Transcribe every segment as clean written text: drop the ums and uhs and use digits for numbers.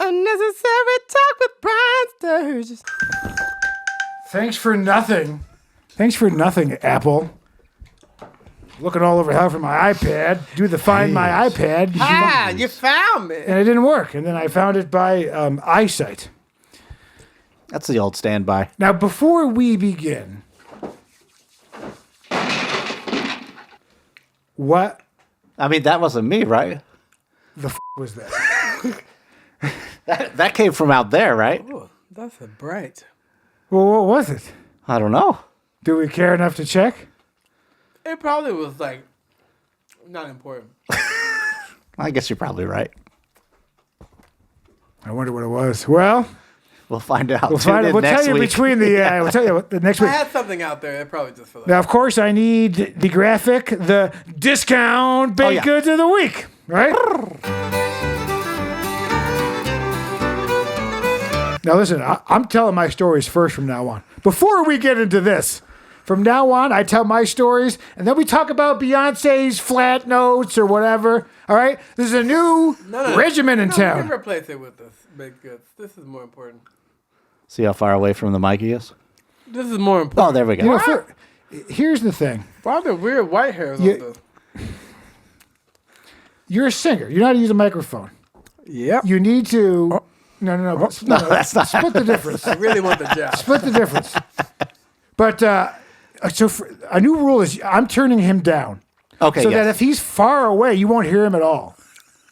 Unnecessary talk with Brian Sturges. Thanks for nothing. Thanks for nothing, Apple. Looking all over hell for my iPad. Do the Find My iPad. You found me. And it didn't work. And then I found it by eyesight. That's the old standby. Now, before we begin, what I mean, that wasn't me, right? the was that? That came from out there, right? Oh, that's a bright. Well, what was it? I don't know. Do we care enough to check? It probably was like not important. I guess you're probably right. I wonder what it was. Well, We'll find out. we'll find it. We'll tell you between the. We'll tell you the next I week. had something out there. It probably just for that. Now, of course, I need the graphic, the discount baked goods of the week, right? Now, listen, I'm telling my stories first from now on. Before we get into this, from now on, I tell my stories, and then we talk about Beyonce's flat notes or whatever. All right? This is a new regimen in We town. can replace it with this baked goods. This is more important. See how far away from the mic he is? This is more important. Oh, there we go. You know, here's the thing. Why are there weird white hairs on this? You're a singer. You're not using a microphone. Yep. You need to... No. No, that's not. Split the difference. I really want the job. Split the difference. But so a new rule is I'm turning him down. Okay, So yes. that if he's far away, you won't hear him at all.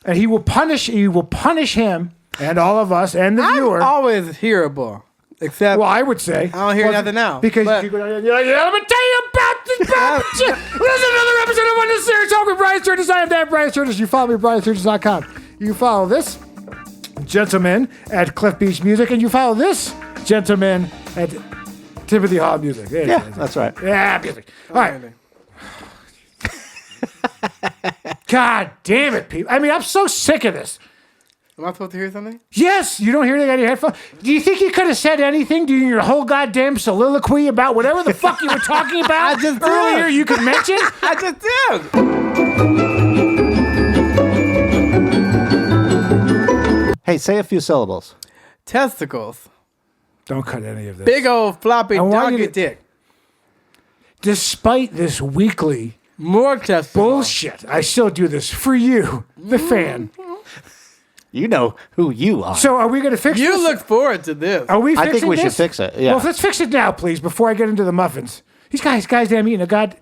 And he will punish him and all of us and the viewer. I'm always hearable. Except Well, I would say. I don't hear nothing now. Because but- you're like, yeah, let me tell you about this. Listen to another episode of UnNecessary Talk with Brian Sturges. I am Dan Brian Sturges. You follow me at BrianSturges.com. You follow this gentleman at Cliff Beach Music, and you follow this gentleman at Timothy Hall Music. Yeah, that's right. Yeah, music. All right. God damn it, people. I mean, I'm so sick of this. Am I supposed to hear something? Yes, you don't hear anything on your headphones. Do you think you could have said anything during your whole goddamn soliloquy about whatever the fuck you were talking about I just did. earlier you could mention? I just did. Hey, say a few syllables. Testicles. Don't cut any of this. Big old floppy want you donkey to- dick. Despite this weekly More testicles. bullshit, I still do this for you, the fan. You know who you are. So are we going to fix this? You look forward to this. Are we I fixing think we should this? fix it. Yeah. Well, let's fix it now, please, before I get into the muffins. These guys damn eating a god...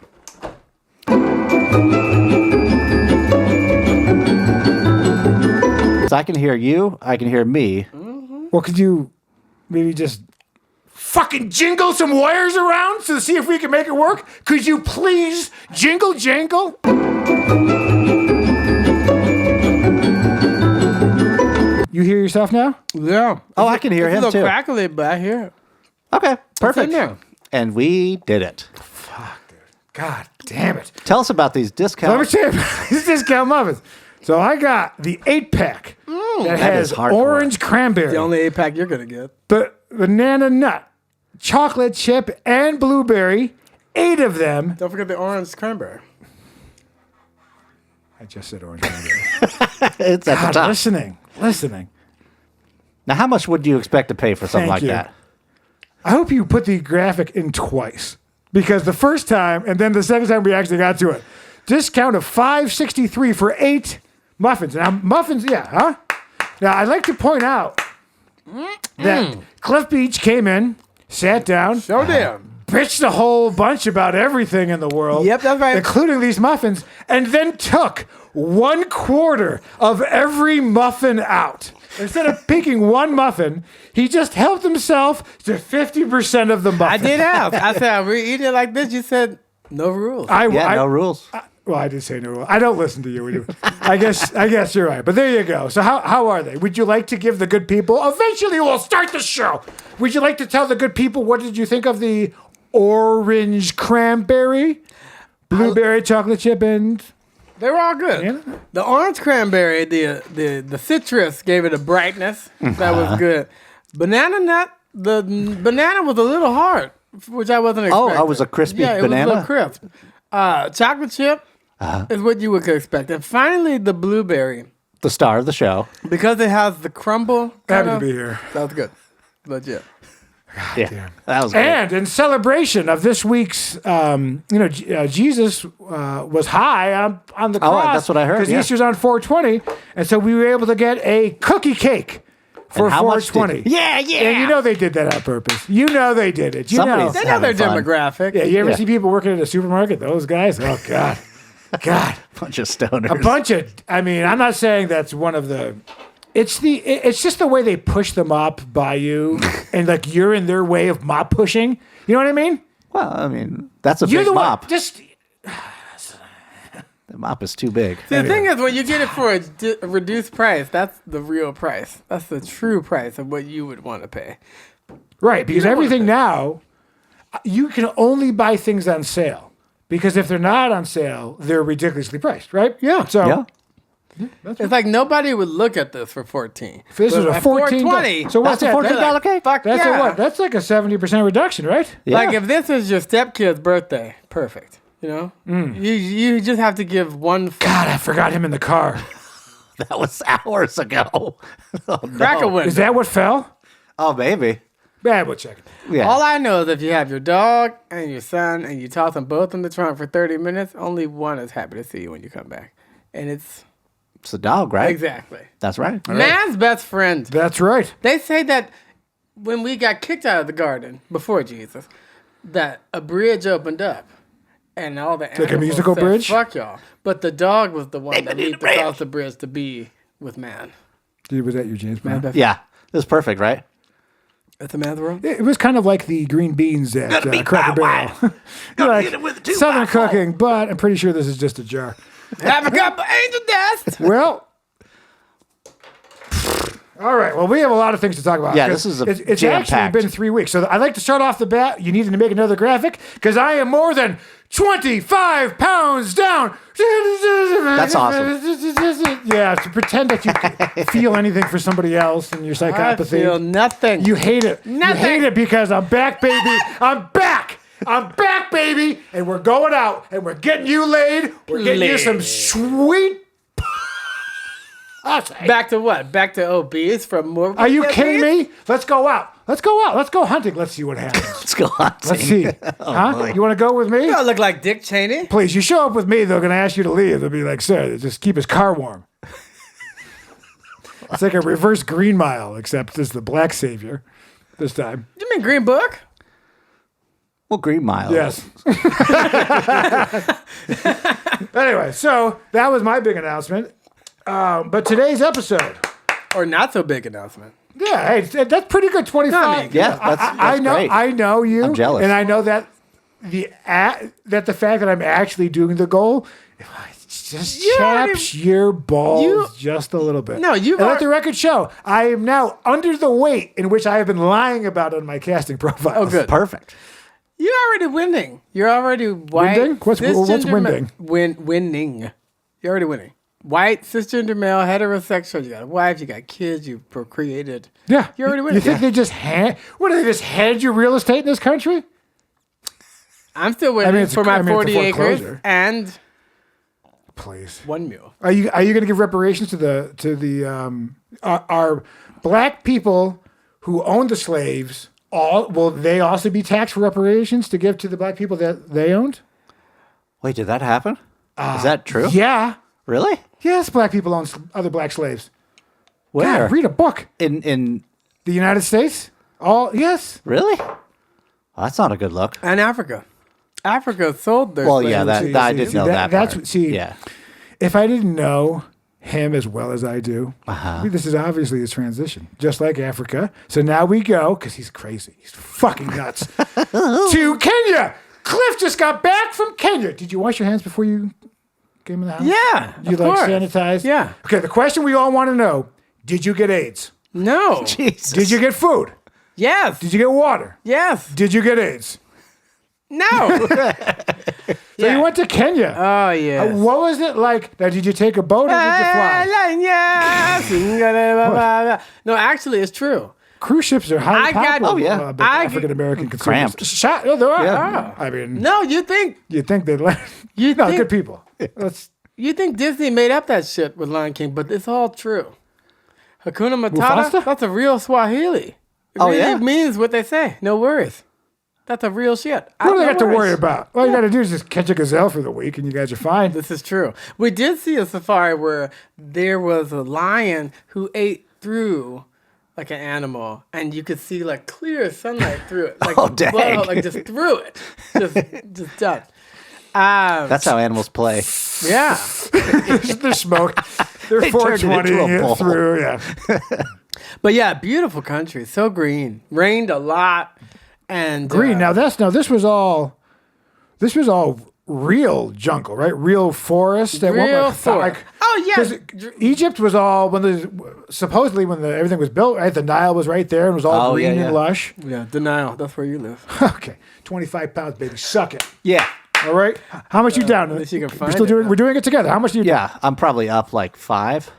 So I can hear you. I can hear me. Well, could you maybe just fucking jingle some wires around to see if we can make it work? Could you please jingle jangle? You hear yourself now? Yeah. Oh, I can hear It's him a little too. crackly, but I hear it. Okay, It's in perfect. there. And we did it. Fuck, dude. God damn it. Tell us about these Let me discounts. tell you about these discount muffins. So I got the 8-pack that has is hardcore. orange cranberry, The only 8-pack you're going to get. banana nut, chocolate chip, and blueberry. 8 of them. Don't forget the orange cranberry. I just said orange cranberry. It's at the God, top. listening. Now, how much would you expect to pay for something Thank like you. that? I hope you put the graphic in twice, because the first time and then the second time we actually got to it. Discount of $5.63 for 8 muffins. Now muffins, yeah, huh? Now I'd like to point out that Cliff Beach came in, sat down, Show them. bitched a whole bunch about everything in the world. Yep, that's right. Including these muffins, and then took 1/4 of every muffin out. Instead of picking one muffin, he just helped himself to 50% of the I muffin. did ask. I said, we eat it like this. You said, no rules. No rules. Well, I did say no rule. I don't listen to you. We do. I guess you're right. But there you go. So how are they? Would you like to give the good people? Eventually, we'll start the show. Would you like to tell the good people what did you think of the orange cranberry, blueberry chocolate chip, and They were all good. Yeah. The orange cranberry, the citrus gave it a brightness. That was good. Banana nut, the banana was a little hard, which I wasn't expecting. Oh, it was a crispy yeah, it banana? was a little crisp. Chocolate chip is what you would expect. And finally, the blueberry. The star of the show. Because it has the crumble. Happy kind to of, be here. Sounds good. Legit. Yeah, that was great. And in celebration of this week's, Jesus was high on the cross. That's what I heard, Because yeah. Easter's on 420. And so we were able to get a cookie cake for And how much 420. Yeah. And you know they did that on purpose. You know they did it. You Somebody's They know their having fun. demographic. Yeah, you ever Yeah. see people working at a supermarket? Those guys? Oh, God. God. Bunch of stoners. A bunch of, I mean, I'm not saying that's one of the, it's just the way they push the mop by you and like you're in their way of mop pushing. You know what I mean? Well, I mean, that's a You're big the mop. one, just, The mop is too big. See, the thing is, when you get it for a reduced price, that's the real price. That's the true price of what you would want to pay. right, because don't wanna everything pay. now, you can only buy things on sale. Because if they're not on sale, they're ridiculously priced, right? Yeah. So, Yeah. It's like nobody would look at this for 14. if this But was a at 14 420. So what's That's a that? $14 cake? Fuck That's yeah. a what? That's like a 70% reduction, right? Yeah. Like if this is your stepkid's birthday, perfect. You know, you just have to give one God, I forgot him in the car. That was hours ago. Oh, crack a no. window. Is that what fell? Oh, maybe. Yeah, we'll check it. Yeah. All I know is if you have your dog and your son and you toss them both in the trunk for 30 minutes, only one is happy to see you when you come back. And it's It's a dog, right? exactly. That's right. Man's best friend. That's right. They say that when we got kicked out of the garden before Jesus, that a bridge opened up. And all the like a animals musical said, bridge? Fuck y'all. But the dog was the one that leaped across the bridge to be with man. Dude, was that your James Man's Bond? best Yeah. It was perfect, right? That's the man's world. It was kind of like the green beans at Cracker Barrel. Like Southern cooking, but I'm pretty sure this is just a jar. Have a cup of angel dust. Well, all right. Well, we have a lot of things to talk about. Yeah, 'cause this is it's actually jam-packed. been 3 weeks. So I'd like to start off the bat. You needed to make another graphic because I am more than 25 pounds down. That's awesome. Yeah, to pretend that you feel anything for somebody else and your I psychopathy. feel nothing. You hate it. Nothing. You hate it because I'm back, baby. I'm back. I'm back, baby. And we're going out and we're getting you laid. We're getting you some sweet. Back to what? Back to obese from more. Are you kidding me? Let's go out. Let's go out. Let's go hunting. Let's see what happens. Let's go hunting. Let's see. Huh? boy. You want to go with me? You don't look like Dick Cheney. Please, you show up with me, they're going to ask you to leave. They'll be like, sir, just keep his car warm. It's like a reverse Green Mile, except it's the black savior this time. You mean Green Book? Well, Green Mile. Yes. Anyway, so that was my big announcement. But today's episode, Or not so big announcement. yeah, hey, that's pretty good. 25. No, I mean, Yeah, that's great. I know you. I'm jealous. and I know that the fact that I'm actually doing the goal just You already- chaps your balls you- just a little bit. No, you've and let already- the record show I am now under the weight in which I have been lying about on my casting profile. Oh, good. Perfect. You're already winning. You're already white. Winding? What's cisgender winding? Winning. You're already winning. White, cisgender male, heterosexual. You got a wife. You got kids. You procreated. Yeah, You're already You winning. think they just hand? What do they just hand you real estate in this country? I'm still winning it's for a- my I mean, it's a 40 acres foreclosure. and Please. one mule. Are you going to give reparations to the are black people who owned the slaves? Will they also be taxed for reparations to give to the black people that they owned? Wait, did that happen? Is that true? Yeah. Really? Yes, black people own other black slaves. Where? God, read a book. In The United States? Yes. really? Well, that's not a good look. And Africa. Africa sold their Well, slaves. yeah, that I did know that. That's part. see. Yeah. If I didn't know him as well as I do, this is obviously a transition, just like Africa. So now we go, because he's crazy. He's fucking nuts, to Kenya. Cliff just got back from Kenya. Did you wash your hands before you came in the house? Yeah, You of like course. sanitized? Yeah. Okay, the question we all want to know, did you get AIDS? No. Jesus. Did you get food? Yes. Did you get water? Yes. Did you get AIDS? No. So you went to Kenya. Oh, yeah. What was it like? Now, did you take a boat or did you fly? No, actually, it's true. Cruise ships are highly I got- popular Oh, yeah. by African American consumers. Cramped. There are. Yeah. I mean, No, you think you'd think they'd let. You no, think- good people. Let's You think Disney made up that shit with Lion King, but it's all true. Hakuna Matata, Mufasa? that's a real Swahili. It really means what they say. No worries. That's a real shit. What do they got to worry about? All you got to do is just catch a gazelle for the week, and you guys are fine. This is true. We did see a safari where there was a lion who ate through like an animal, and you could see like clear sunlight through it. Like, Oh, dang. Well, like just through it. Just done. That's how animals play. Yeah. They're smoke. They're They turned it into 420 a it bowl. through. Yeah. But yeah, beautiful country. So green. Rained a lot. And Green. Now this was all real jungle, right? Real forest. At one real point. forest. Oh, yeah. 'cause Egypt was all supposedly when everything was built, right? The Nile was right there and was all green and lush. Yeah, denial. That's where you live. Okay, 25 pounds, baby, suck it. Yeah. All right, how much you down? At least you can find We're still it. doing. We're doing it together. How much do you? Yeah. I'm probably up like 5.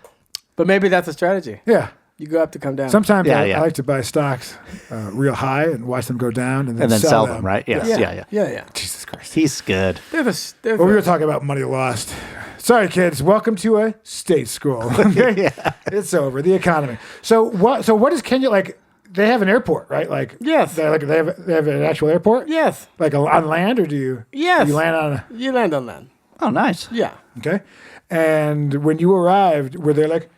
But maybe that's a strategy. Yeah. You go up to come down. Sometimes Yeah, I yeah. like to buy stocks real high and watch them go down and then sell them, right? Yes. Yeah. Yeah. Jesus Christ. He's good. There's Well, we were talking about money lost. Sorry, kids. Welcome to a state school. Okay? It's over. The economy. So what is Kenya like? They have an airport, right? Like Yes. they have an actual airport. Yes. Like on land, or do you? Yes. You land on. You land on land. Oh, nice. Yeah. Okay. And when you arrived, were there like?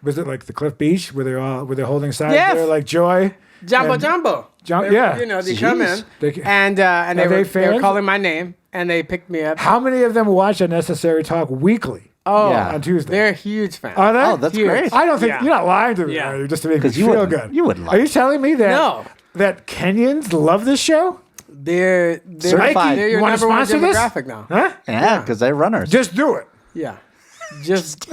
Was it like the Cliff Beach? Were they holding signs Yes. there like joy? Jumbo And- Jumbo. Yeah. You know, they come in They- and Are they they were fans? calling my name and they picked me up. How many of them watch Unnecessary Talk weekly Oh, Yeah. on Tuesday? they're huge fans. Are they? Oh, that's Huge. great. I don't think Yeah. you're not lying to me, Yeah. are you? Just to make me 'Cause you feel wouldn't- good. you wouldn't lie. Are you telling me that No. that Kenyans love this show? They're Certified. They're You your wanna number one sponsor this? demographic now. Huh? Yeah, because they're runners. Just do it. Yeah. Just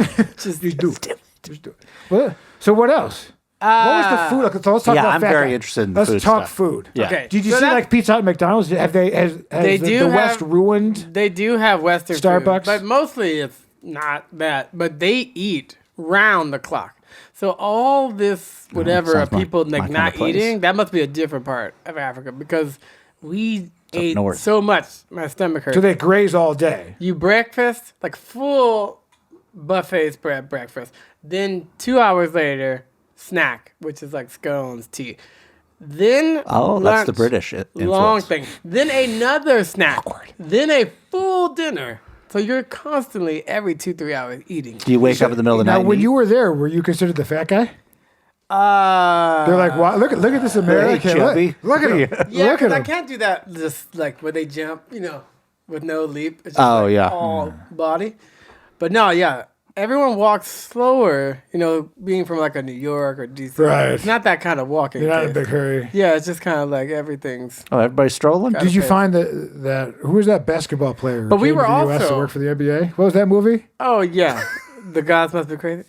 You do it. Just do it. Well, so what else? What was the food? Okay, so let's talk Yeah, about I'm fat very guy. interested in Let's food talk stuff. food. Yeah. Okay. Did you So see that- like Pizza Hut and McDonald's? Has They the do West have- ruined? They do have Western Starbucks? food, but mostly it's not that. But they eat round the clock. So all this whatever sounds of people my like kind not of place. eating, that must be a different part of Africa because we ate north. so much. My stomach hurts. So they graze all day. You breakfast, like full buffet spread breakfast. Then 2 hours later, snack, which is like scones, tea. Then Oh, that's the lunch, British long influence. thing. Then another snack. Then a full dinner. So you're constantly every 2-3 hours eating. Do you wake up in the middle of the Now, night? when and you were there, were you considered the fat guy? They're like, wow, look at this American. chubby. Look at him. Yeah, Look at because I him. can't do that just like where they jump, with no leap. It's just Oh, like yeah. all body. But no, yeah. Everyone walks slower, being from like a New York or DC. Right. It's not that kind of walking. You're not in a pace. big hurry. Yeah, it's just kind of like everything's. Oh, everybody's strolling? Did you Okay. find that who was that basketball player? Who But we came were to the US to also- work for the NBA. What was that movie? Oh, yeah. The gods must be crazy.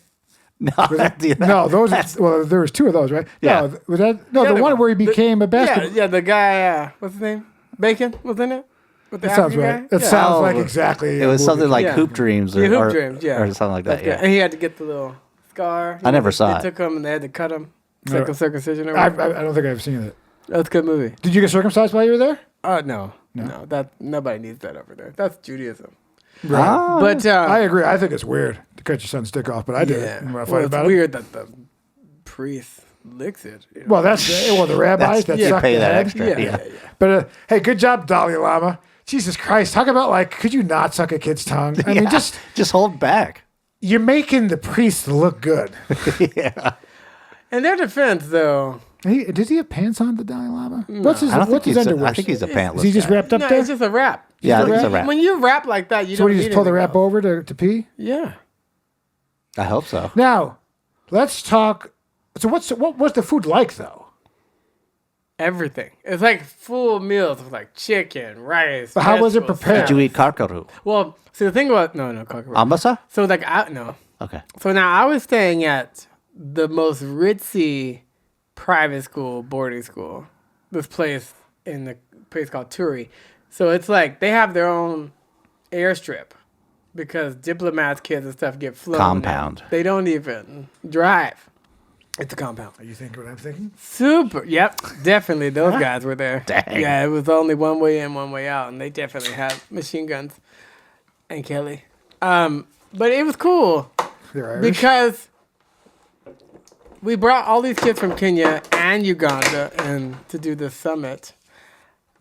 No, yeah. No, well, there was 2 of those, right? Yeah. No, was that the other one where he The- became a basketball? Yeah, the guy, what's his name? Bacon was in it? With the That sounds African right. guy? That Yeah. sounds Oh, like exactly. It was a something movie. like Yeah. Hoop Dreams or, Yeah, Hoop or- Dreams, yeah. or something like that. That's good. Yeah. And he had to get the little scar. I never saw They it. took him and they had to cut him. No. Circumcision or I whatever. don't think I've seen it. That's a good movie. Did you get circumcised while you were there? No. That nobody needs that over there. That's Judaism. Right. Ah, But I agree. I think it's weird to cut your son's dick off, but I did yeah, it. You want to well, fight it's about it? weird that the priest licks it. Well, that's the rabbis that you suck pay the that head. extra. yeah, Yeah. yeah, yeah. But hey, good job, Dalai Lama. Jesus Christ, talk about could you not suck a kid's tongue? I mean, Yeah. just hold back. you're making the priest look good. Yeah. In their defense, though, Does he have pants on, the Dalai Lama? What's his I don't think what's his he's. underwear? I think he's a pantless. Is he just guy. wrapped up no, there? it's just a wrap. Yeah, I Just think it's a wrap. When you wrap like that, you So don't he need just pull the anything wrap else. over to pee? Yeah. I hope so. Now, let's talk. So what's the food like though? Everything. It's like full meals with like chicken, rice. But how was it vegetables, prepared? Did you eat karkaru? Well, so the thing about no, cockroach. Ambasa? So like no. Okay. So now I was staying at the most ritzy private school, boarding school. This place in the place called Turi. So it's like they have their own airstrip because diplomats, kids, and stuff get flown. Compound. They don't even drive. It's a compound. Are you thinking what I'm thinking? Super. Yep. Definitely. Those guys were there. Dang. Yeah, it was only one way in, one way out, and they definitely had machine guns. And Kelly. But it was cool They're Irish. because we brought all these kids from Kenya and Uganda and to do this summit.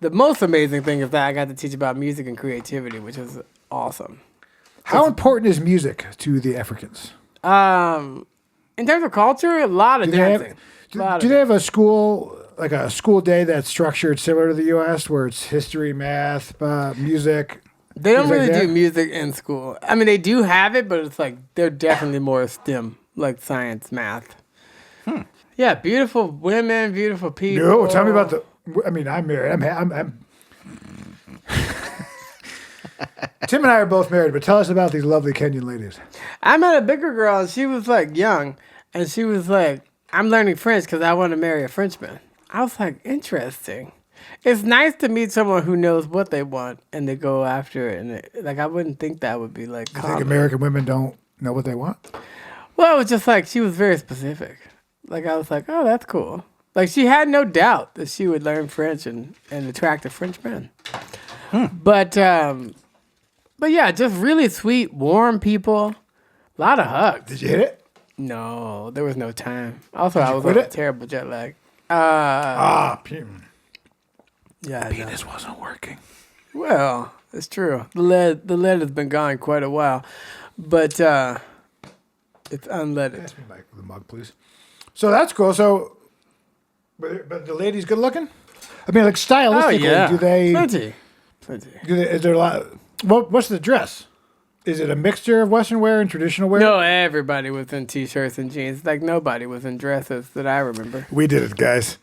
The most amazing thing is that I got to teach about music and creativity, which is awesome. How important is music to the Africans? In terms of culture, a lot of Do they have, dancing. do they have a school, like a school day that's structured similar to the U.S., where it's history, math, music? They don't things like really that? do music in school. I mean, they do have it, but it's like they're definitely more STEM, like science, math. Yeah, beautiful women, beautiful people. No, tell me about the. I mean, I'm married. I'm Tim and I are both married, but tell us about these lovely Kenyan ladies. I met a bigger girl, and she was like young, and she was like, "I'm learning French because I want to marry a Frenchman." I was like, "Interesting." It's nice to meet someone who knows what they want and they go after it. And like, I wouldn't think that would be like I think common. American women don't know what they want. Well, it was just like she was very specific. Like I was like, "Oh, that's cool." Like she had no doubt that she would learn French and attract a French man. But yeah, just really sweet, warm people. A lot of hugs. Did you hit it? No, there was no time. Also, I was quit on a it? terrible jet lag. Yeah, I know. Penis wasn't working. Well, it's true. The lead has been gone quite a while, but it's unleaded. Pass me the mug, please. So that's cool. So, but the ladies good looking? I mean, like stylistically, do they? Plenty. Is there a lot? What's the dress? Is it a mixture of Western wear and traditional wear? No, everybody was in t-shirts and jeans. Like nobody was in dresses that I remember. We did it, guys.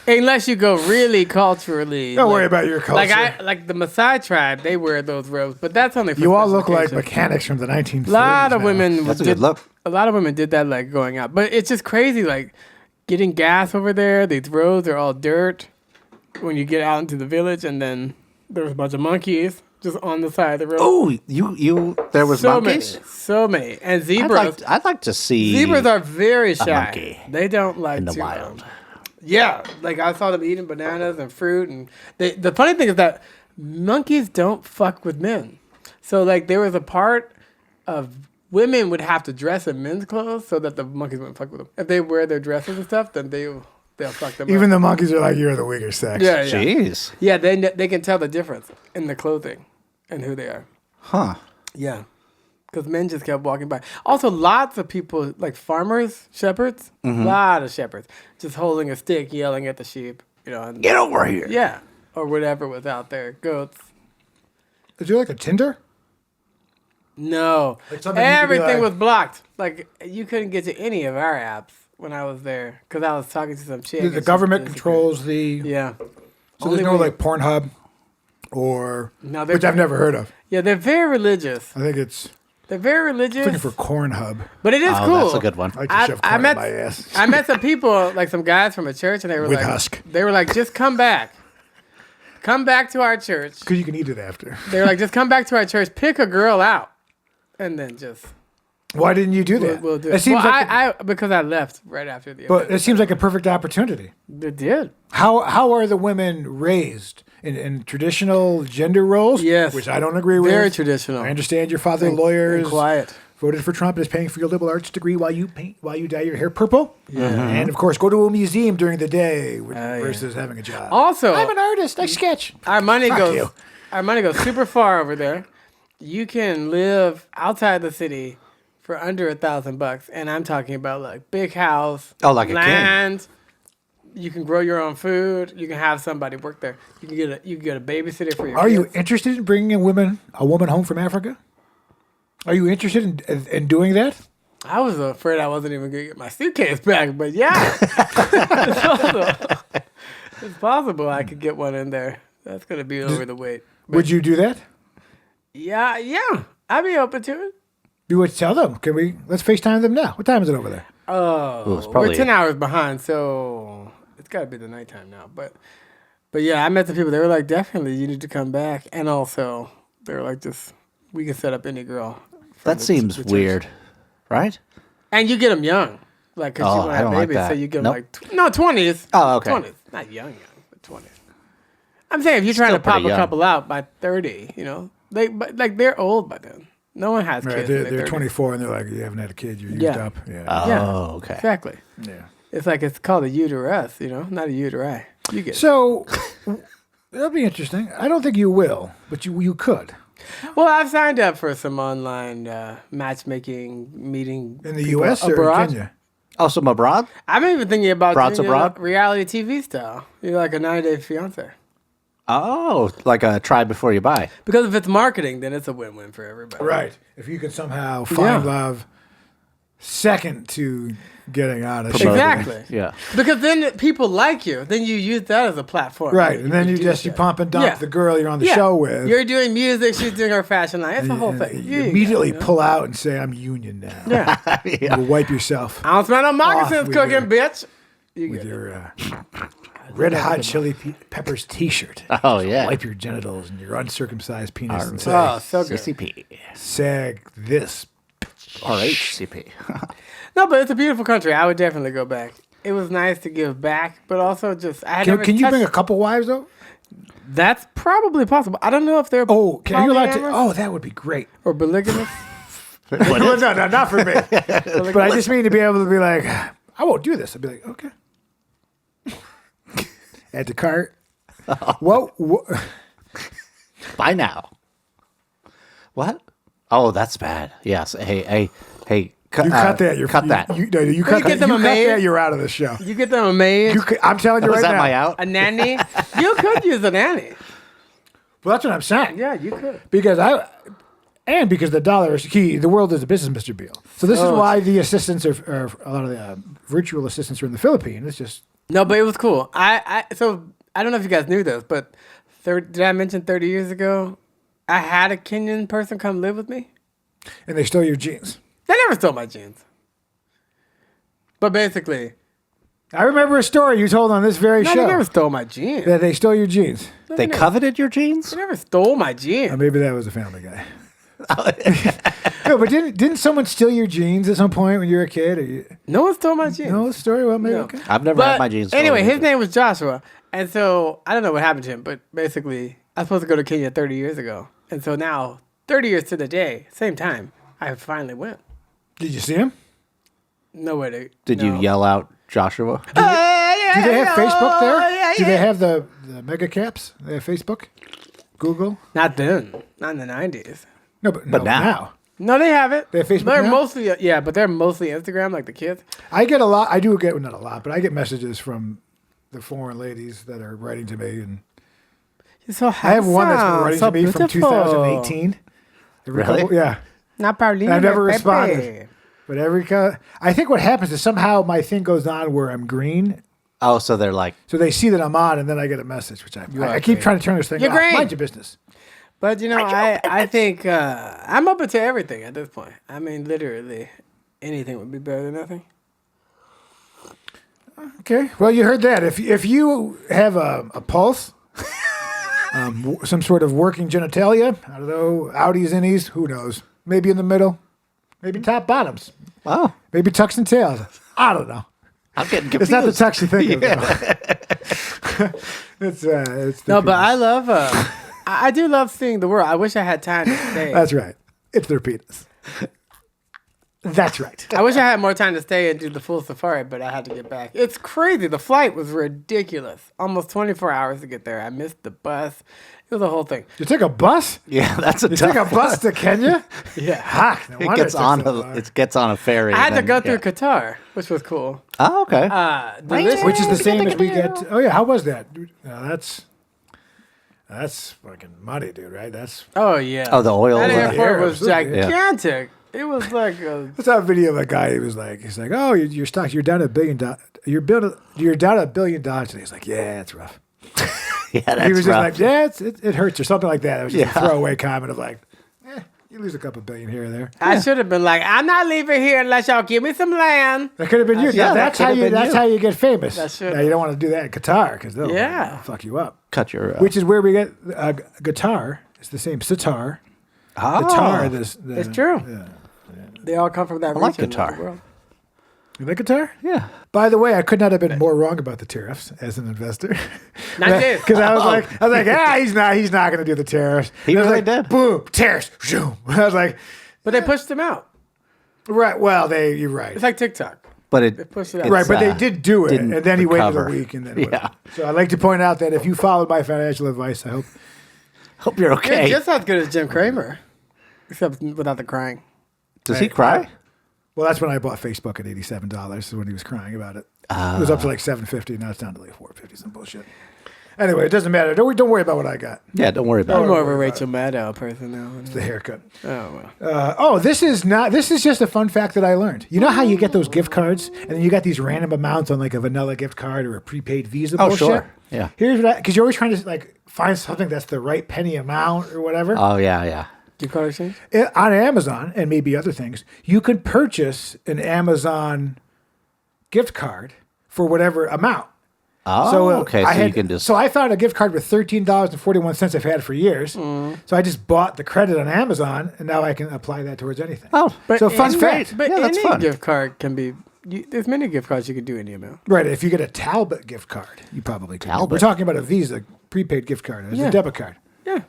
Unless you go really culturally. Don't worry about your culture. Like the Maasai tribe, they wear those robes, but that's only for You all special look like occasions. mechanics from the 1930s. A lot of now. women That's a did, good look. A lot of women did that, like going out. But it's just crazy, like getting gas over there. These roads are all dirt when you get out into the village, and then there's a bunch of monkeys just on the side of the road. Oh, you. There was monkeys. So many, and zebras. I'd like to see Zebras are very shy. monkey They don't like in the to, wild. Yeah, like I saw them eating bananas and fruit, and the funny thing is that monkeys don't fuck with men. So like there was a part of women would have to dress in men's clothes so that the monkeys wouldn't fuck with them. If they wear their dresses and stuff, then they'll fuck them Even up. the monkeys are like, you're the weaker sex. Yeah. Jeez. Yeah, they can tell the difference in the clothing and who they are. Huh. Yeah. Because men just kept walking by. Also, lots of people, like farmers, shepherds, a lot of shepherds, just holding a stick, yelling at the sheep, And, Get over here. yeah, or whatever was out there. Goats. Is there like a Tinder? No. Like something you could be Everything like- was blocked. Like, you couldn't get to any of our apps when I was there because I was talking to some chick. The and she government disappeared. controls the. Yeah. So there's Only no when- like Pornhub or. No, they're- which I've never heard of. Yeah, they're very religious. I think it's They're very religious. looking for Corn Hub. But it is Oh, cool. that's a good one. I like to shove corn in my ass. I met some people, like some guys from a church, and they were With like, husk. They were like, just come back. Come back to our church. Because you can eat it after. They were like, just come back to our church, pick a girl out, and then just Why didn't you do that? we'll do it it. seems Well, like, I because I left right after the but event. it seems like a perfect opportunity. It did. How are the women raised in traditional gender roles? Yes. Which I don't agree with. Very traditional. I understand your father, lawyers, And quiet. voted for Trump and is paying for your liberal arts degree while you dye your hair purple. Yeah. And of course, go to a museum during the day versus having a job. Also, I'm an artist. I sketch. our money Fuck goes. you. Our money goes super far over there. You can live outside the city for under $1,000, and I'm talking about like big house, Oh, like a king. land. You can grow your own food. You can have somebody work there. You can get a babysitter for your. Are you kids. interested in bringing a woman home from Africa? Are you interested in doing that? I was afraid I wasn't even gonna get my suitcase back, but yeah, it's possible I could get one in there. That's gonna be over the weight. But Would you do that? yeah, I'd be open to it. You would tell them. Let's FaceTime them now. What time is it over there? Oh, it's probably- we're 10 hours behind, so it's got to be the nighttime now. But yeah, I met the people. They were like, definitely, you need to come back. And also, they were like, we can set up any girl. from That the- seems the church. weird, right? And you get them young, like because Oh, you want to I have don't like babies, so that. you get them Nope. like no 20s. Oh, okay. 20s, not young, but 20s. I'm saying if you're trying Still to pop pretty a young. couple out by 30, but like they're old by then. No one has Right, kids. they're 24 and they're like, you haven't had a kid, you're used Yeah. up. Yeah. Yeah. Oh, okay. Exactly. Yeah. It's like it's called a uterus, not a uteri. You get it. So that'll be interesting. I don't think you will, but you could. Well, I've signed up for some online matchmaking meeting In the people U.S. or abroad. Kenya? Oh, some abroad? I'm even thinking about Broads doing abroad? reality TV style. You're like a 90-day fiance. Oh, like a try before you buy. Because if it's marketing, then it's a win-win for everybody. Right. If you can somehow find love second to getting on a show. Exactly. Yeah. Because then people like you. Then you use that as a platform. Right. And then can you do just that. pump and dump Yeah. the girl you're on the Yeah. show with. You're doing music. She's doing her fashion line. It's a whole thing. You immediately pull out and say, I'm union now. Yeah. You wipe yourself I don't smell no moccasins with cooking, your- bitch. You with get it. your Red Hot Chili Peppers t-shirt. Oh, yeah. Wipe your genitals and your uncircumcised penis and say, Oh, so good. CCP. sag this. Or HCP. No, but it's a beautiful country. I would definitely go back. It was nice to give back, but also just I had never Can you bring a touched- couple wives, though? That's probably possible. I don't know if they're Oh, are you allowed to? polyamorous Oh, that would be great. or polygamous. Well, no, not for me. But I just mean to be able to be like, I won't do this. I'd be like, okay. Add to cart. Whoa. Buy now. What? Oh, that's bad. Yes. Hey. You cut that. You're, cut that. You cut get them a maid? that. You're out of the show. You get them a maid, I'm telling you Was right that now. my out? a nanny. You could use a nanny. Well, that's what I'm saying. Yeah, you could. Because because the dollar is key. The world is a business, Mr. Beal. So this is why the assistants are a lot of the virtual assistants are in the Philippines. It's just No, but it was cool. So I don't know if you guys knew this, but did I mention 30 years ago I had a Kenyan person come live with me? and they stole your jeans. They never stole my jeans. But basically, I remember a story you told on this very no, show they never stole my jeans. that they stole your jeans. They coveted your jeans? They never stole my jeans. Maybe that was a Family Guy. No, but didn't someone steal your jeans at some point when you were a kid? Or No one stole my jeans. no story? Well, maybe No. okay. I've never had But my jeans stolen anyway, his either. name was Joshua. And so I don't know what happened to him, but basically I was supposed to go to Kenya 30 years ago. And so now, 30 years to the day, same time, I finally went. Did you see him? No way to. Did you yell out Joshua? Do they have Facebook there? yeah, Do they have the mega caps? They have Facebook, Google. Not then. Not in the 90s. No, but now. No, they have it. They have Facebook They're now? mostly, but they're mostly Instagram, like the kids. I get a lot. I do get not a lot, but I get messages from the foreign ladies that are writing to me, and You're so I have one that's been writing so to me from beautiful. 2018. Really? Yeah. Not Paulina. I've never baby. responded. But I think what happens is somehow my thing goes on where I'm green. Oh, so they're like, So they see that I'm on, and then I get a message, which I keep trying to turn this thing You're off. green. Mind your business. But, I think I'm open to everything at this point. I mean, literally, anything would be better than nothing. Okay. Well, you heard that. If you have a pulse, some sort of working genitalia, I don't know, outies, innies, who knows? Maybe in the middle, maybe top bottoms, oh, maybe tucks and tails. I don't know. I'm getting It's confused. not the tux you think of. Though. it's the No, but penis. I love, I do love seeing the world. I wish I had time to stay. That's right. It's their penis. That's right. I wish I had more time to stay and do the full safari, but I had to get back. It's crazy. The flight was ridiculous. Almost 24 hours to get there. I missed the bus. It was a whole thing. You took a bus? Yeah, that's a You tough took a bus to Kenya? Yeah. Ha! No It wonder gets took on so long. it gets on a ferry. I had and to then- go through yeah. Qatar, which was cool. Oh, okay. Delicious. Which is the same as we get. Oh yeah, how was that? Dude, that's fucking money, dude. Right? That's. Oh, yeah. Oh, the oil. That airport Yeah, was absolutely. Yeah. gigantic. It was like I saw a video of a guy. He's like, oh, your stock, you're down $1 billion. You're down $1 billion today. He's like, yeah, it's rough. yeah, that's He was just rough. like, yeah, it hurts or something like that. It was just Yeah. a throwaway comment of like, you lose a couple billion here or there. I should have been like, I'm not leaving here unless y'all give me some land. That could have been you. Yeah, Now, that that's could how have you. been That's you. how you get famous. That should- Now you don't want to do that in Qatar because they'll fuck you up. Cut your. Which is where we get guitar. It's the same sitar. oh, Guitar. It's true. Yeah. They all come from that like region of guitar. the world. You like guitar? Yeah. By the way, I could not have been more wrong about the tariffs as an investor. Not this. Because I was like, he's not going to do the tariffs. He And I was really like, did. Boom, tariffs. Zoom. I was like, But they pushed him out. Right. Well, you're right. It's like TikTok. But They it pushed it out. Right, but they did do it, didn't and then he waited recover. a week, and then Yeah. So I'd like to point out that if you followed my financial advice, I hope you're You're okay. just as good as Jim Cramer, except without the crying. Does he cry? Well, that's when I bought Facebook at $87 when he was crying about it. It was up to like $750. Now it's down to like $450. Some bullshit. Anyway, it doesn't matter. Don't worry about what I got. Yeah, don't worry I'm about it. more of a Rachel Maddow person now. It's the haircut. Oh, well. This is just a fun fact that I learned. You know how you get those gift cards and then you got these random amounts on like a vanilla gift card or a prepaid Visa Oh, bullshit? sure. Yeah. Here's what because you're always trying to like find something that's the right penny amount or whatever. Oh, yeah. Gift card exchange? On Amazon and maybe other things, you can purchase an Amazon gift card for whatever amount. Oh, okay. So you can just. So I found a gift card with $13.41 I've had it for years. So I just bought the credit on Amazon, and now I can apply that towards anything. Oh, So fun fact. But Yeah, that's any fun. gift card can be. There's many gift cards you can do any amount. Right. If you get a Talbot gift card, you probably could. Talbot? We're talking about a Visa prepaid gift card. It's Yeah. a debit card. Yeah.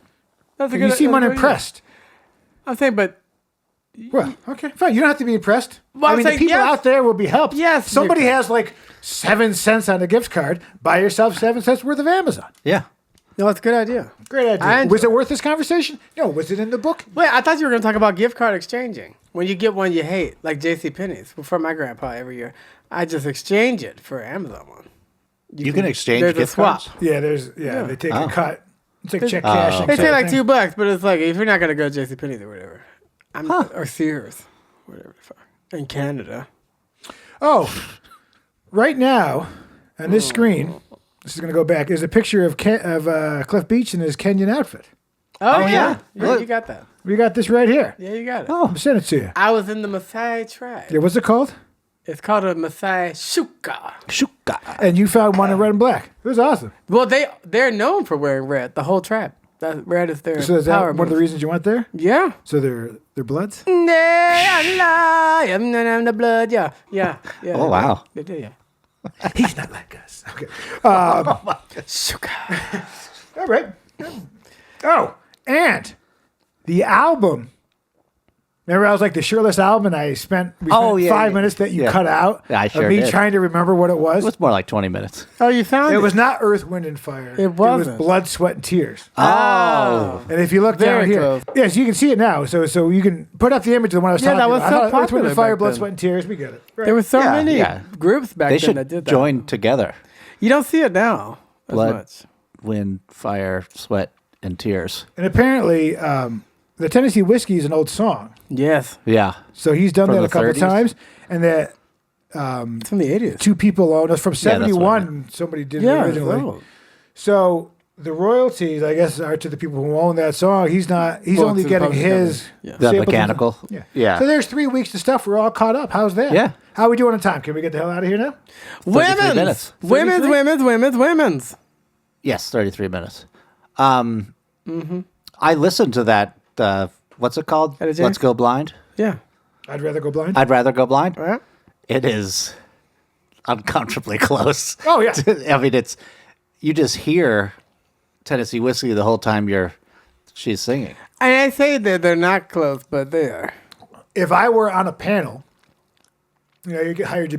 That's a You seem that's a good unimpressed. idea. I'm saying, but Well, okay, fine. You don't have to be impressed. Well, I I'm mean, the saying people yes. out there will be helped. Yes, Somebody you can. has like 7 cents on a gift card. Buy yourself 7 cents worth of Amazon. yeah. no, it's a good idea. Great I idea. enjoy Was it worth this conversation? No. Was it in the book? Wait, I thought you were going to talk about gift card exchanging. When you get one you hate, like JCPenney's, for my grandpa every year, I just exchange it for Amazon one. You can exchange there's a gift swap. cards? Yeah. They take a cut. It's like check Oh. cashing. They sort say of like thing. $2, but it's like if you're not going to go to JCPenney's or whatever, or Sears, whatever the fuck, in Canada. Oh, right now on this screen, this is going to go back. Is a picture of Cliff Beach in his Kenyan outfit. Oh, yeah. yeah, Look. you got that. We got this right here. Yeah, you got it. I'm sending it to you. I was in the Maasai tribe. Yeah, what's it called? It's called a Maasai Shuka. Shuka. And you found one in red and black. It was awesome. Well, they're known for wearing red. The whole tribe. That red is their So is that power one of the move. reasons you went there? Yeah. So they're Bloods? I'm the blood. Yeah. Oh, wow. They do, yeah. He's not like us. Okay. Shuka. All right. Oh, and the album. Remember, I was like the Shirtless album, and we spent 5 minutes that you cut out Yeah, I sure of me did. trying to remember what it It was. was more like 20 minutes. Oh, you found it? It was not Earth, Wind, and Fire. It wasn't. It was Blood, Sweat, and Tears. Oh. And if you look Very down here, close. yes, you can see it now. So you can put up the image of the one I was Yeah, talking that was about. so I thought Earth, Wind, popular and Fire, back Blood, then. Sweat, and Tears. We get it. Right. There were so Yeah, many yeah. groups back They then should that did that. join together. You don't see it now as Blood, much. wind, fire, sweat, and tears. And apparently, the Tennessee Whiskey is an old song. Yes. Yeah. So he's done From that the a couple 30s? times. And that It's from the 80s. two people own it. From Yeah, that's what I 71, somebody did it Yeah. originally. Oh. So the royalties, I guess, are to the people who own that song. He's Well, only to the getting publishing his. company. Yeah. The samples. mechanical. Yeah. Yeah. So there's 3 weeks of stuff. We're all caught up. How's that? Yeah. How are we doing on time? Can we get the hell out of here now? 33 minutes. Women's. Yes, 33 minutes. I listened to that. What's it called? Etta James? Let's Go Blind. Yeah. I'd rather go blind. I'd rather go blind. Right? It is uncomfortably close. Oh, yeah. I mean, you just hear Tennessee Whiskey the whole time she's singing. And I say that they're not close, but they are. If I were on a panel, you get hired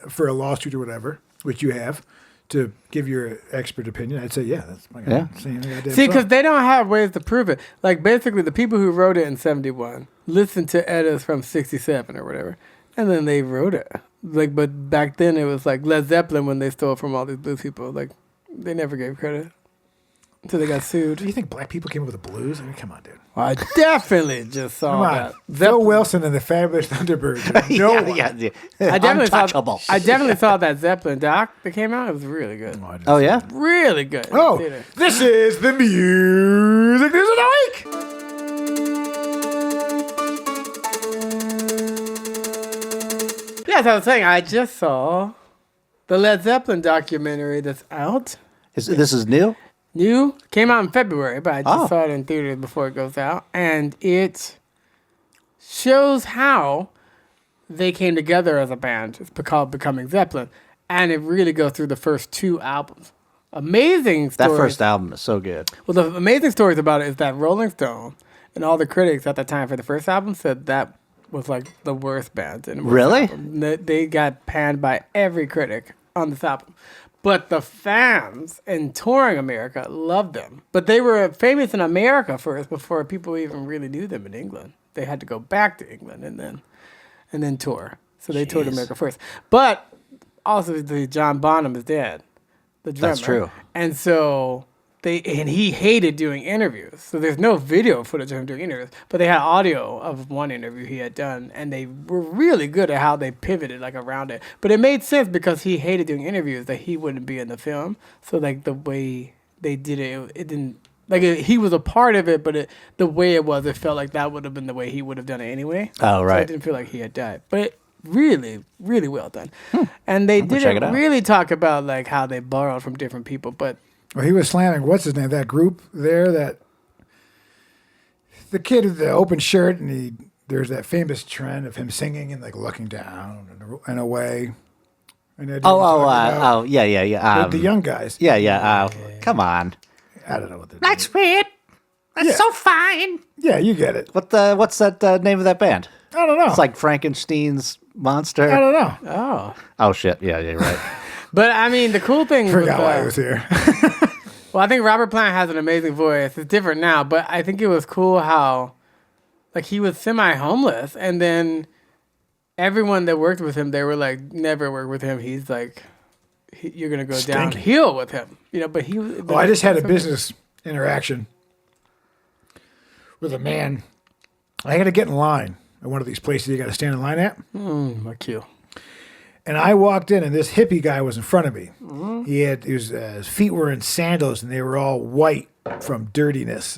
for a lawsuit or whatever, which you have, to give your expert opinion, I'd say, yeah, that's my Yeah. singing the goddamn See, song. because they don't have ways to prove it. Like, basically, the people who wrote it in 71 listened to Etta's from 67 or whatever, and then they wrote it. Like, but back then, it was like Led Zeppelin when they stole from all these blues people. Like, they never gave credit until they got sued. Do you think black people came up with the blues? I mean, come on, dude. I definitely just saw Come on. that. Phil Wilson and the Fabulous Thunderbirds. No one. yeah. I definitely Untouchable. saw. I definitely saw that Zeppelin doc that came out. It was really good. Oh, yeah? Really good. Oh, Theater. this is the music news of the week. Yes, I was saying I just saw the Led Zeppelin documentary that's out. This is new? New, came out in February, but I just Oh. saw it in theaters before it goes out, and it shows how they came together as a band. It's called Becoming Zeppelin, and it really goes through the first 2 albums. Amazing That stories. first album is so good. Well, the amazing stories about it is that Rolling Stone And all the critics at the time for the first album said that was like the worst band in the Really? album. They got panned by every critic on this album. But the fans in touring America loved them. But they were famous in America first before people even really knew them in England. They had to go back to England and then tour. So they toured America first. But also John Bonham is dead. The drummer. That's true. And so he hated doing interviews. So there's no video footage of him doing interviews, but they had audio of one interview he had done, and they were really good at how they pivoted like around it. But it made sense because he hated doing interviews that he wouldn't be in the film. So like the way they did it didn't like he was a part of it, but the way it felt like that would have been the way he would have done it anyway. Oh, right. So it didn't feel like he had died, but really, really well done. And they check it didn't out. really talk about like how they borrowed from different people, but. Well, he was slamming, what's his name, that group there, that the kid with the open shirt, and there's that famous trend of him singing and like looking down and away. And yeah. the young guys. Yeah. Come on. I don't know what they're That's weird. That's so fine. Yeah, you get it. What's that name of that band? I don't know. It's like Frankenstein's monster. I don't know. Oh shit. Yeah, you're right. But I mean, the cool thing Forgot why I was here. well, I think Robert Plant has an amazing voice. It's different now, but I think it was cool how, like, he was semi-homeless, and then everyone that worked with him, they were like, never work with him. He's like, you're gonna go downhill with him, you know. But he. I just had a business interaction with a man. I had to get in line at one of these places you got to stand in line at. Like you. And I walked in, and this hippie guy was in front of me. His feet were in sandals, and they were all white from dirtiness.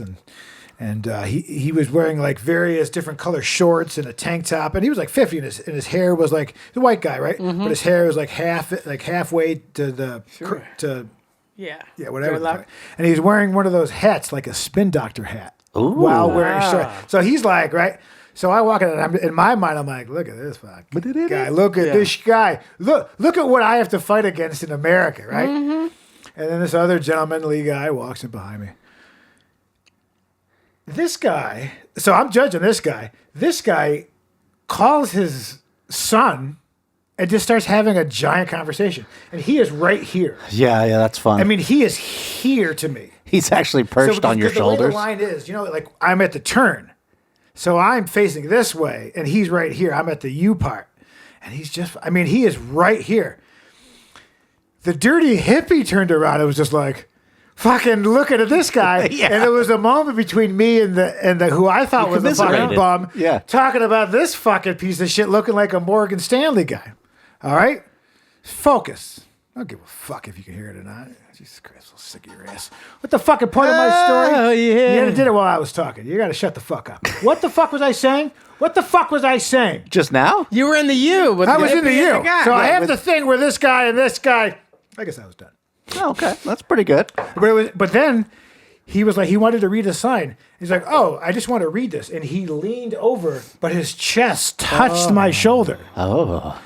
And he was wearing like various different color shorts and a tank top, and he was like 50, and his hair was like the white guy, right? But his hair was like halfway to the whatever. Dreadlock. And he was wearing one of those hats, like a spin doctor hat, Ooh. while wearing shorts. So he's like, right. So I walk in, and in my mind, I'm like, look at this fucking guy. Look at this guy. Look at what I have to fight against in America, right? And then this other gentlemanly guy walks in behind me. This guy, so I'm judging this guy. This guy calls his son and just starts having a giant conversation. And he is right here. Yeah, that's fun. I mean, he is here to me. He's actually perched on your the way shoulders. the line is, like I'm at the turn. So I'm facing this way, and he's right here. I'm at the U part. And he is right here. The dirty hippie turned around. It was just like, fucking looking at this guy. Yeah. And there was a moment between me and the who I thought was a fucking commiserated. bum, Yeah. talking about this fucking piece of shit looking like a Morgan Stanley guy. All right? Focus. I don't give a fuck if you can hear it or not. Jesus Christ, I'm sick of your ass. What the fucking point of my story? Oh, yeah. You did it while I was talking. You got to shut the fuck up. What the fuck was I saying? What the fuck was I saying? Just now? You were in the U. With I the was in the hippie and U. guy. So I have the thing where this guy and this guy. I guess I was done. Oh, okay. That's pretty good. But then he was like, he wanted to read a sign. He's like, oh, I just want to read this. And he leaned over, but his chest touched my shoulder. Oh.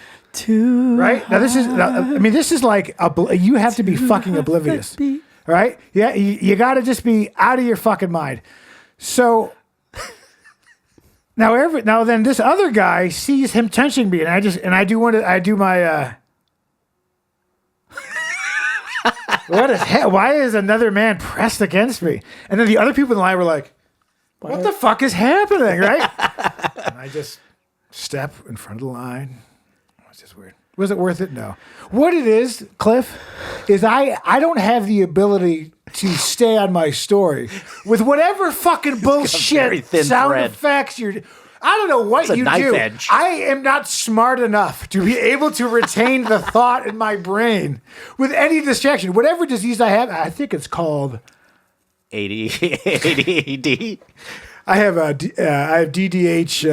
Right? Now, this is like, you have to be fucking oblivious. Right? Yeah, you got to just be out of your fucking mind. So now then this other guy sees him touching me, and I do my what is why is another man pressed against me? And then the other people in the line were like, what the fuck is happening, right? And I just step in front of the line. It was just weird. Was it worth it? No. What it is, Cliff, is I don't have the ability to stay on my story with whatever fucking bullshit sound thread. effects I don't know what a you knife do. edge. I am not smart enough to be able to retain the thought in my brain with any distraction. Whatever disease I have, I think it's called ADD. I have DDH.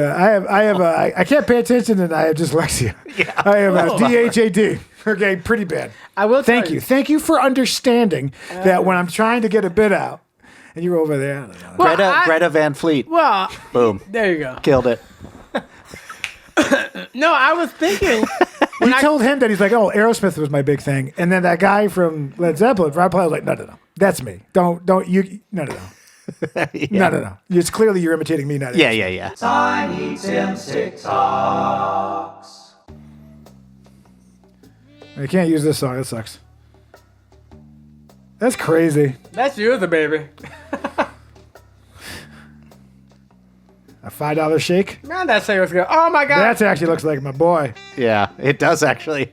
I can't pay attention, and I have dyslexia. Yeah. I have DHAD. Okay, pretty bad. I will. Thank you. Thank you for understanding that when I'm trying to get a bit out, and you're over there. I don't know. Well, Greta Van Fleet. Well, Boom. there you go. Killed it. No, I was thinking. You told him that he's like, oh, Aerosmith was my big thing, and then that guy from Led Zeppelin, Rob Plant, was like, no, that's me. Don't you? No. No. It's clearly you're imitating me, not Yeah. Tiny Tim's TikToks. I can't use this song. That sucks. That's crazy. That's you, the baby. A $5 shake. Man, that shake was good. Oh my god. That actually looks like my boy. Yeah, it does actually.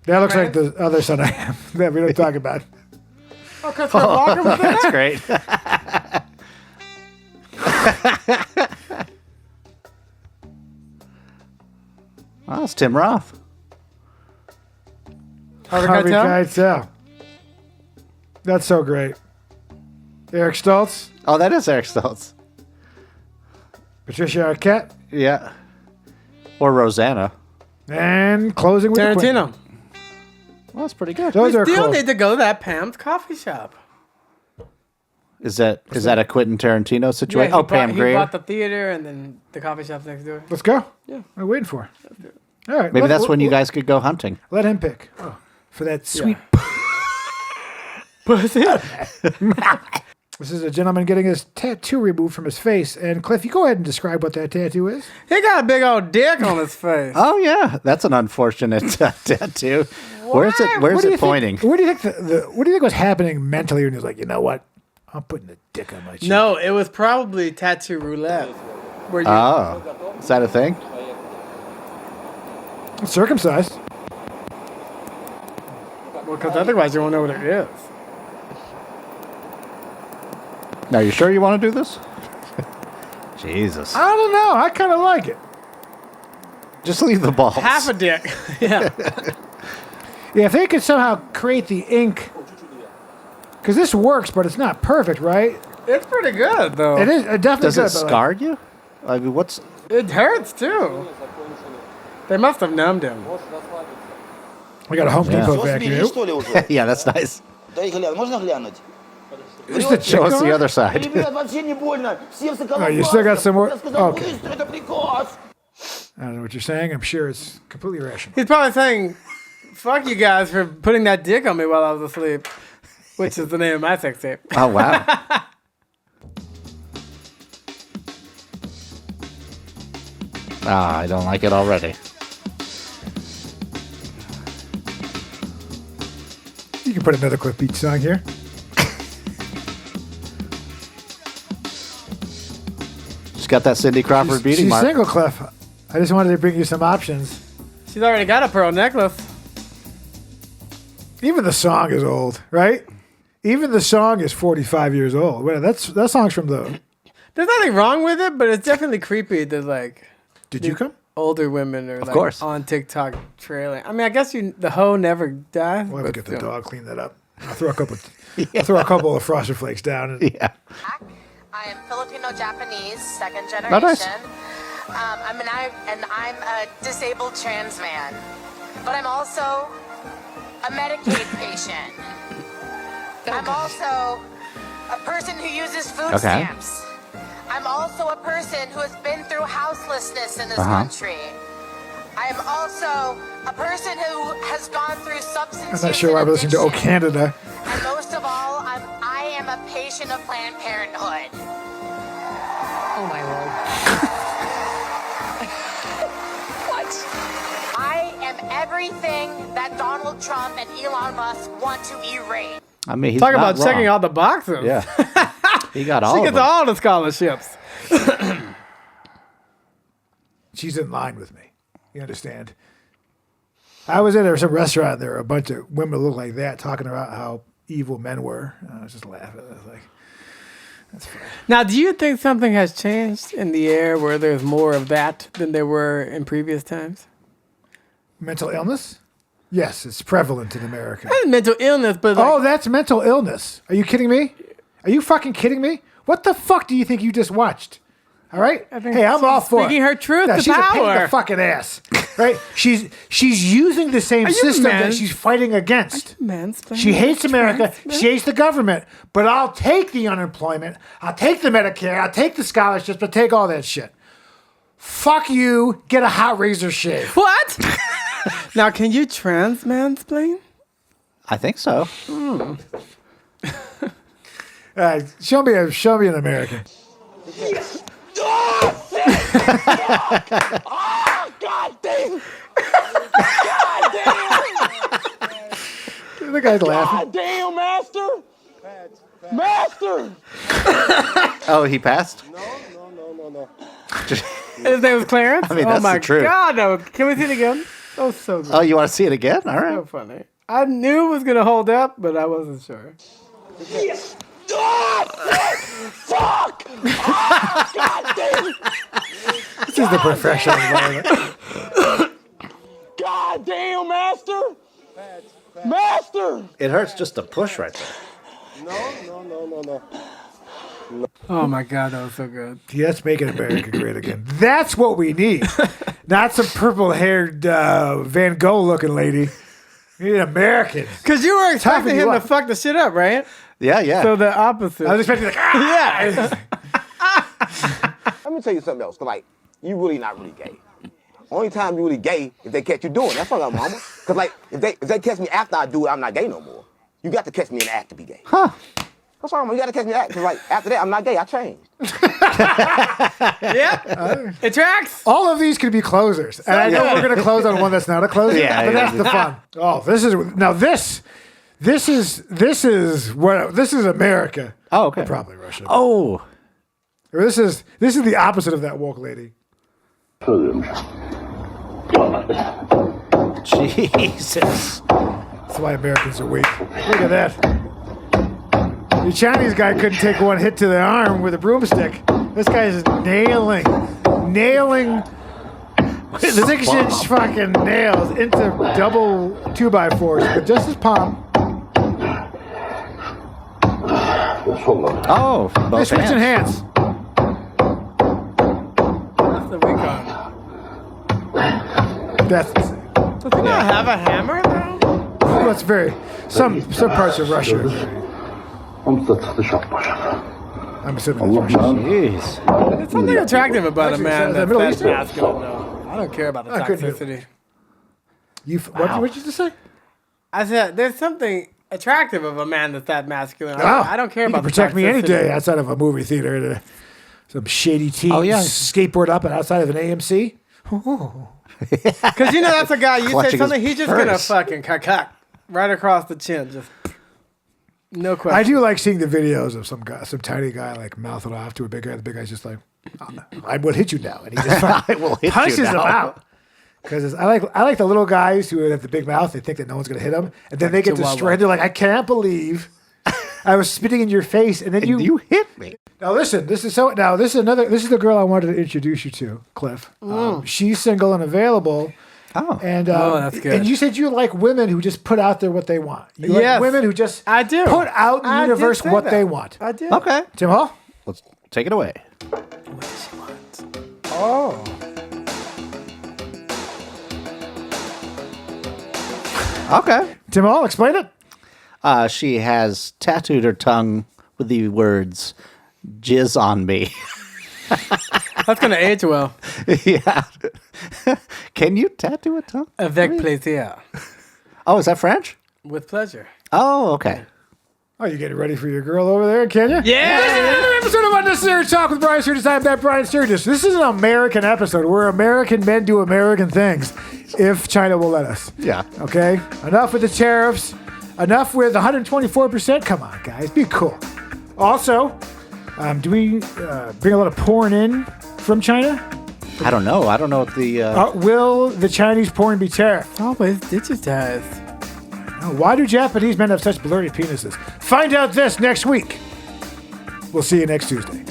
That looks like the other son I am that we don't talk about. Oh, Christopher Walker was in That's there? great. Oh, it's Tim Roth. Harvey Keitel. That's so great. Eric Stoltz. Oh, that is Eric Stoltz. Patricia Arquette. Yeah. Or Rosanna. And closing with the Queen. Tarantino. Well, that's pretty good. Those are Still cool. need to go to that Pam's coffee shop. Is that a Quentin Tarantino situation? he Oh, Pam He Grier. bought the theater and then the coffee shop's next door. Let's go. Yeah. What are we waiting for? All right. Maybe that's when you guys could go hunting. Let him pick. For that sweet. Pussy. This is a gentleman getting his tattoo removed from his face. And Cliff, you go ahead and describe what that tattoo is. He got a big old dick on his face. Oh yeah, that's an unfortunate tattoo. Where's it pointing? What do you think? What do you think was happening mentally when he was like, you know what? I'm putting a dick on my cheek. No, it was probably tattoo roulette. Where you, Oh, is that a thing? Circumcised. well, because otherwise you won't know what it is. Now, you sure you want to do this? Jesus. I don't know. I kind of like it. Just leave the balls. Half a dick. Yeah. Yeah, if they could somehow create the ink, because this works, but it's not perfect, right? It's pretty good, though. It is definitely Does good. it scar you? I mean, what's... It hurts, too. They must have numbed him. We got a Home Depot vacuum. что ли, уже? Yeah, that's nice. Дай глянь, можно глянуть? Is the Show us the chick other side. Ребят, вообще не больно. Всем Oh, you still got some more? Я сказал, Okay. быстро, это приказ. I don't know what you're saying. I'm sure it's completely rational. He's probably saying, fuck you guys for putting that dick on me while I was asleep. Which is the name of my sex tape. Oh, wow. I don't like it already. You can put another Cliff Beach song here. Just got that Cindy Crawford beating She's mark. single, Cliff. I just wanted to bring you some options. She's already got a pearl necklace. Even the song is old, right? Even the song is 45 years old. Wait, that song's from the... There's nothing wrong with it, but it's definitely creepy that, like, Did you come? older women are, like, course. on TikTok trailing. I mean, I guess the hoe never dies. We'll have to but get the still. dog clean that up. I'll throw a couple of Frosted Flakes down. And Yeah. I am Filipino-Japanese, second generation. Oh, nice. I'm a disabled trans man, but I'm also a Medicaid patient. I'm also a person who uses food Okay. stamps. I'm also a person who has been through houselessness in this country. I am also a person who has gone through substance I'm not sure why we're listening to Oh addiction. Canada. And most of all, I am a patient of Planned Parenthood. Oh my lord. What? I am everything that Donald Trump and Elon Musk want to erase. I mean, he's Talk not about wrong. checking all the boxes. Yeah. He got all She of gets them. all the scholarships. She's in line with me. You understand? I was at some restaurant. There were a bunch of women who looked like that talking about how evil men were. And I was just laughing. I was like, that's funny. Now, do you think something has changed in the air where there's more of that than there were in previous times? Mental illness? Yes, it's prevalent in America. Not mental illness, but like, Oh, that's mental illness. Are you kidding me? Are you fucking kidding me? What the fuck do you think you just watched? All right? think Hey, I'm all she's for it. speaking her truth No, to she's a pain in power. the fucking ass. Right? She's using the same you system that mad? she's fighting against. mansplaining. She hates America. Trans- She hates the government. But I'll take the unemployment. I'll take the Medicare. I'll take the scholarships. I'll take all that shit. Fuck you. Get a hot razor shave. What? Now, can you mansplain? I think so. All right, show me an American. Oh, God damn. God damn. The guy's laughing. God damn, master. Master. Oh, he passed? No. His name was Clarence? I mean, oh that's my the truth. God. No. Can we see it again? That was so good. Oh, you want to see it again? All So right. funny. I knew it was going to hold up, but I wasn't sure. Oh, fuck. Oh, God damn. This is the professional environment. God damn, master. Master. It hurts just to push right there. No. Oh my God, that was so good. Yeah, let's make it America great again. That's what we need. Not some purple-haired Van Gogh-looking lady. We need an American. Because you were expecting you him to up. fuck the shit up, right? Yeah. So the opposite. I was expecting like, yeah. Let me tell you something else. 'Cause, like, you really not really gay. Only time you really gay if they catch you doing it. That's all, mama. Because, like, if they catch me after I do it, I'm not gay no more. You got to catch me in the act to be gay. Huh. That's all, mama. You got to catch me in the act. Because, like, after that, I'm not gay. I changed. Yeah. It tracks. all of these could be closers. And I know we're going to close on one that's not a closer, Yeah, but yeah. that's the fun. Oh, this is America. Oh, okay. Probably Russia. Oh. Or this is the opposite of that woke lady. Jesus. That's why Americans are weak. Look at that. The Chinese guy couldn't take one hit to the arm with a broomstick. This guy is nailing 6-inch fucking nails into double 2x4s with just his palm. Oh, They're both switching hands. hands. That's the weak arm. That's insane. Does he not have a hammer, though? Well, it's very some parts of Russia. I'm assuming it's Russia. Jeez. There's something attractive about a man is that that's Middle that Eastern? masculine, though. I don't care about the I couldn't do toxicity. What did you just say? I said, there's something attractive of a man that's that masculine. Oh, I don't care you about can the protect me any toxicity. day outside of a movie theater. Some shady teens Oh, yeah. skateboard up and outside of an AMC. Because you know that's a guy, you say Clutching something, his he's just going to purse. fucking cock right across the chin. Just no question. I do like seeing the videos of some tiny guy like mouthing off to a big guy. The big guy's just like, "I will hit you now," and he just I will hit punches you him now. out. Because I like the little guys who have the big mouth. They think that no one's gonna hit them, and then they get Chihuahua. destroyed. They're like, "I can't believe I was spitting in your face," and then You hit me. Now listen, this is the girl I wanted to introduce you to, Cliff. She's single and available. Oh. And that's good. And you said you like women who just put out there what they want. You like Yes. women who just I do. put out in the I did universe say what that. they want. I did. Okay. Tim Hall? Let's take it away. Oh. Okay. Tim Hall, explain it. She has tattooed her tongue with the words "jizz on me." That's going to age well. Yeah. Can you tattoo a tongue? Avec plaisir. Oh, is that French? With pleasure. Oh, okay. Oh, you getting ready for your girl over there, can you? Yeah. This is another episode of Unnecessary Talk with Brian Sturges. I'm that Brian Sturges. This is an American episode where American men do American things, if China will let us. Yeah. Okay? Enough with the tariffs. Enough with 124%. Come on, guys. Be cool. Also, do we bring a lot of porn in from China? I don't know. I don't know what the. Will the Chinese porn be tariffed? Always digitized. Why do Japanese men have such blurry penises? Find out this next week. We'll see you next Tuesday.